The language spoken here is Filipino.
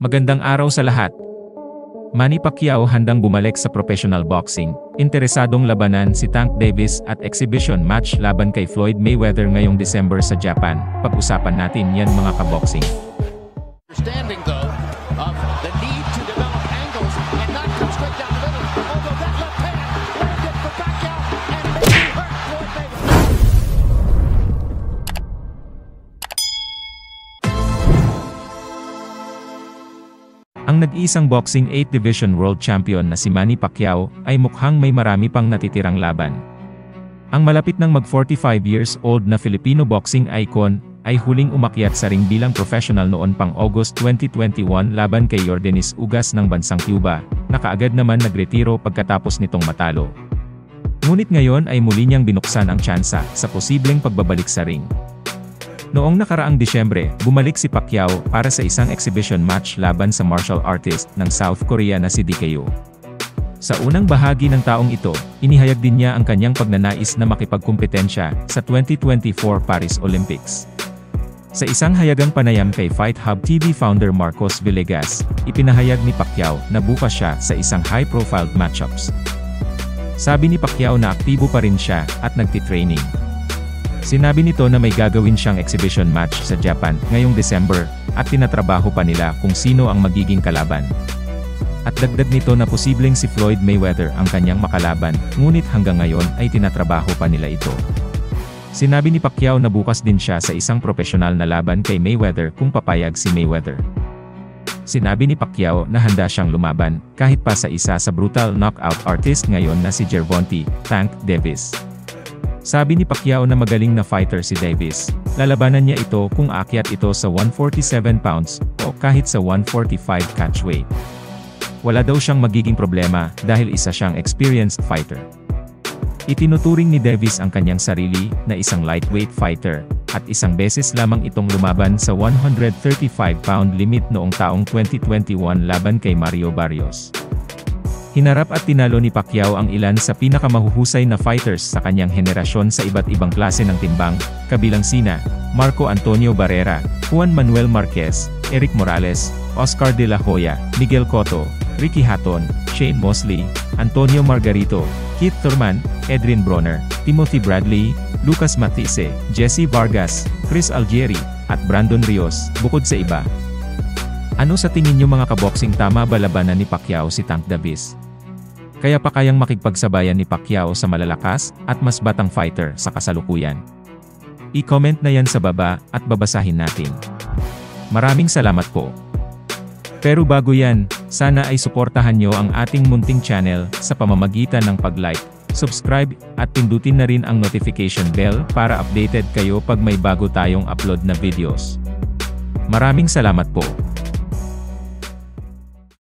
Magandang araw sa lahat. Manny Pacquiao handang bumalik sa professional boxing. Interesadong labanan si Tank Davis at exhibition match laban kay Floyd Mayweather ngayong December sa Japan. Pag-usapan natin yan mga kaboxing. Understanding though of the need to develop angles and not come straight down the middle. Although that left hand landed for Pacquiao and maybe hurt Floyd Mayweather. Ang nag-iisang boxing 8 Division World Champion na si Manny Pacquiao ay mukhang may marami pang natitirang laban. Ang malapit ng mag-45 years old na Filipino boxing icon ay huling umakyat sa ring bilang professional noon pang August 2021 laban kay Yordenis Ugas ng bansang Cuba, na kaagad naman nagretiro pagkatapos nitong matalo. Ngunit ngayon ay muli niyang binuksan ang tsansa sa posibleng pagbabalik sa ring. Noong nakaraang Disyembre, bumalik si Pacquiao para sa isang exhibition match laban sa martial artist ng South Korea na si DKU. Sa unang bahagi ng taong ito, inihayag din niya ang kanyang pagnanais na makipagkumpetensya sa 2024 Paris Olympics. Sa isang hayagang panayam kay Fight Hub TV founder Marcos Villegas, ipinahayag ni Pacquiao na bukas siya sa isang high-profile matchups. Sabi ni Pacquiao na aktibo pa rin siya at nagtitraining. Sinabi nito na may gagawin siyang exhibition match sa Japan ngayong December at tinatrabaho pa nila kung sino ang magiging kalaban. At dagdag nito na posibleng si Floyd Mayweather ang kanyang makalaban, ngunit hanggang ngayon ay tinatrabaho pa nila ito. Sinabi ni Pacquiao na bukas din siya sa isang profesional na laban kay Mayweather kung papayag si Mayweather. Sinabi ni Pacquiao na handa siyang lumaban, kahit pa sa isa sa brutal knockout artist ngayon na si Gervonta "Tank" Davis. Sabi ni Pacquiao na magaling na fighter si Davis. Lalabanan niya ito kung aakyat ito sa 147 pounds o kahit sa 145 catchweight. Wala daw siyang magiging problema dahil isa siyang experienced fighter. Itinuturing ni Davis ang kanyang sarili na isang lightweight fighter at isang beses lamang itong lumaban sa 135-pound limit noong taong 2021 laban kay Mario Barrios. Hinarap at tinalo ni Pacquiao ang ilan sa pinakamahuhusay na fighters sa kanyang henerasyon sa iba't ibang klase ng timbang, kabilang sina Marco Antonio Barrera, Juan Manuel Marquez, Eric Morales, Oscar de la Hoya, Miguel Cotto, Ricky Hatton, Shane Mosley, Antonio Margarito, Keith Thurman, Adrien Broner, Timothy Bradley, Lucas Matisse, Jesse Vargas, Chris Algieri, at Brandon Rios, bukod sa iba. Ano sa tingin niyo mga kaboxing, tama ba labanan ni Pacquiao si Tank Davis? Kaya pa kayang makipagsabayan ni Pacquiao sa malalakas at mas batang fighter sa kasalukuyan? I-comment na yan sa baba at babasahin natin. Maraming salamat po. Pero bago yan, sana ay suportahan nyo ang ating munting channel sa pamamagitan ng pag-like, subscribe, at pindutin na rin ang notification bell para updated kayo pag may bago tayong upload na videos. Maraming salamat po.